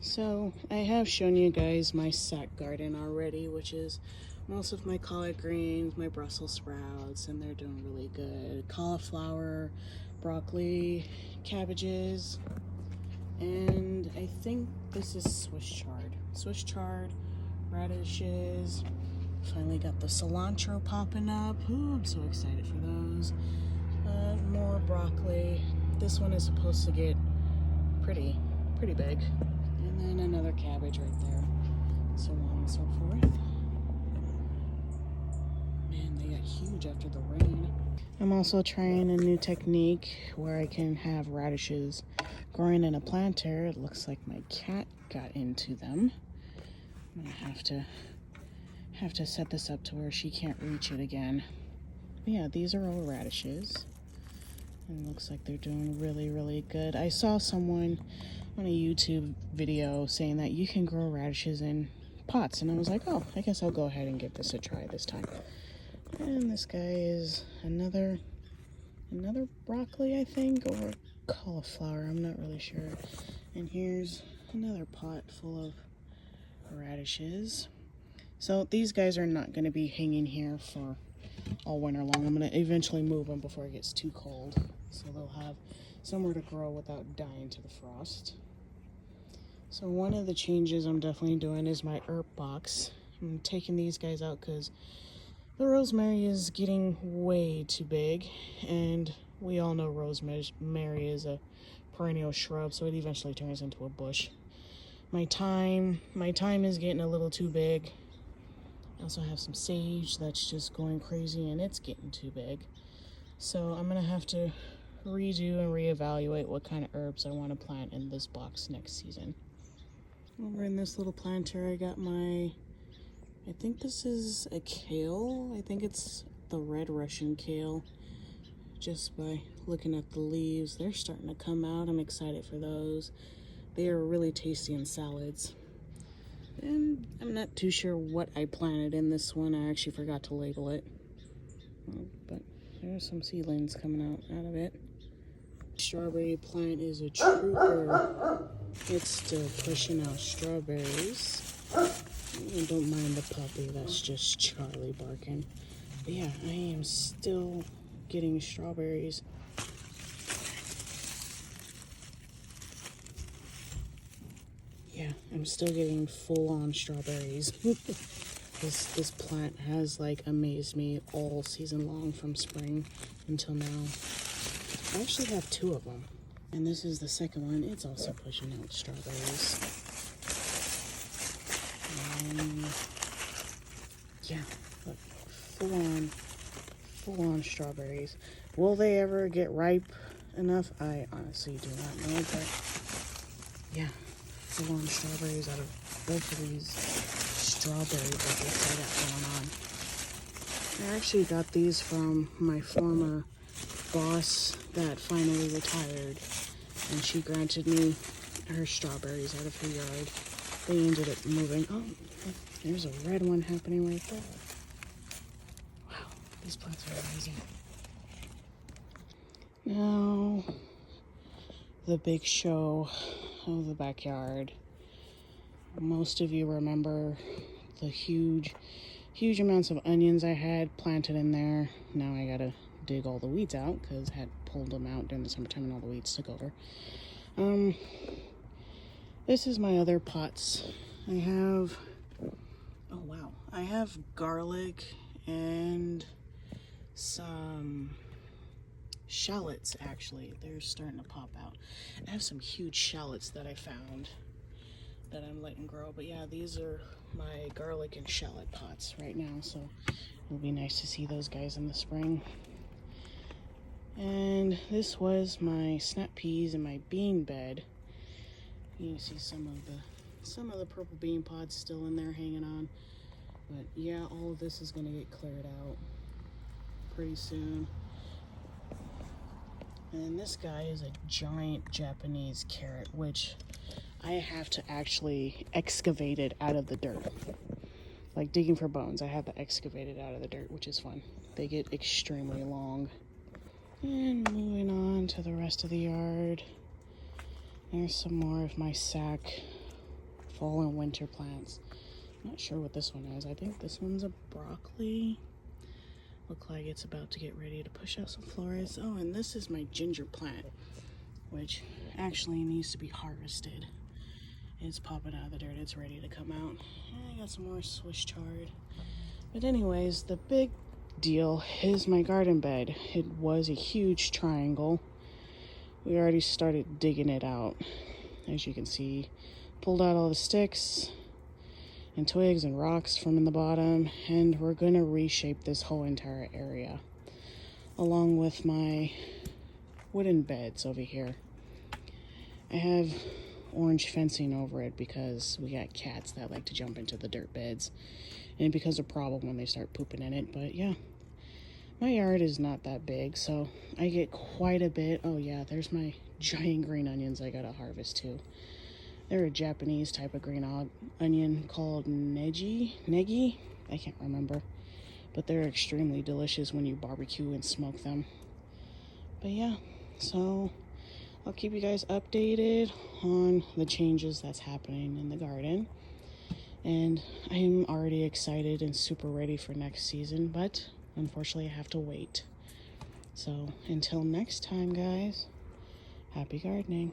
So I have shown you guys my sack garden already, which is most of my collard greens, my Brussels sprouts, and they're doing really good. Cauliflower, broccoli, cabbages, and I think this is Swiss chard. Swiss chard, radishes. Finally got the cilantro popping up. Ooh, I'm so excited for those. More broccoli. This one is supposed to get pretty big. And then another cabbage right there. So on and so forth. Man, they got huge after the rain. I'm also trying a new technique where I can have radishes growing in a planter. It looks like my cat got into them. I'm gonna have to set this up to where she can't reach it again. But yeah, these are all radishes. And it looks like they're doing really good. I saw someone on a YouTube video saying that you can grow radishes in pots, and I was like, oh, I guess I'll go ahead and give this a try this time. And this guy is another broccoli, I think, or cauliflower, I'm not really sure. And here's another pot full of radishes. So these guys are not going to be hanging here for all winter long. I'm going to eventually move them before it gets too cold, so they'll have somewhere to grow without dying to the frost. So one of the changes I'm definitely doing is my herb box. I'm taking these guys out because the rosemary is getting way too big, and we all know rosemary is a perennial shrub, so it eventually turns into a bush. My thyme is getting a little too big. I also have some sage that's just going crazy and it's getting too big. So I'm gonna have to redo and reevaluate what kind of herbs I want to plant in this box next season. Over in this little planter, I got I think this is a kale. I think it's the red Russian kale. Just by looking at the leaves, they're starting to come out. I'm excited for those. They are really tasty in salads. And I'm not too sure what I planted in this one. I actually forgot to label it. But there's some seedlings coming out of it. Strawberry plant is a trooper. It's still pushing out strawberries. I don't mind the puppy, that's just Charlie barking. But yeah, I am still getting strawberries. Yeah, I'm still getting full-on strawberries. This plant has like amazed me all season long from spring until now. I actually have two of them, and this is the second one. It's also pushing out strawberries. Yeah, look, full-on strawberries. Will they ever get ripe enough? I honestly do not know, but yeah, full-on strawberries out of both of these strawberry buckets I got going on. I actually got these from my former boss that finally retired, and she granted me her strawberries out of her yard. They ended up moving. Oh, there's a red one happening right there. Wow, these plants are amazing. Now, the big show of the backyard. Most of you remember the huge amounts of onions I had planted in there. Now I gotta dig all the weeds out because I had pulled them out during the summertime and all the weeds took over. This is my other pots. I have garlic and some shallots. Actually, they're starting to pop out. I have some huge shallots that I found that I'm letting grow, but yeah, these are my garlic and shallot pots right now, so it'll be nice to see those guys in the spring. And this was my snap peas and my bean bed. You can see some of the purple bean pods still in there hanging on, but yeah, all of this is going to get cleared out pretty soon. And this guy is a giant Japanese carrot, which I have to actually excavate it out of the dirt. Like digging for bones, I have to excavate it out of the dirt, which is fun. They get extremely long. And moving on to the rest of the yard. There's some more of my sack fall and winter plants. Not sure what this one is. I think this one's a broccoli. Look like it's about to get ready to push out some flowers. Oh, and this is my ginger plant, which actually needs to be harvested. It's popping out of the dirt. It's ready to come out. And I got some more Swiss chard. But anyways, the big deal is my garden bed. It was a huge triangle. We already started digging it out. As you can see, pulled out all the sticks and twigs and rocks from in the bottom, and we're gonna reshape this whole entire area along with my wooden beds over here. I have orange fencing over it because we got cats that like to jump into the dirt beds, and it becomes a problem when they start pooping in it. But yeah, my yard is not that big, so I get quite a bit. Oh yeah, there's my giant green onions I gotta harvest too. They're a Japanese type of green onion called negi. I can't remember, but they're extremely delicious when you barbecue and smoke them. But yeah, so I'll keep you guys updated on the changes that's happening in the garden. And I'm already excited and super ready for next season, but unfortunately I have to wait. So until next time, guys, happy gardening.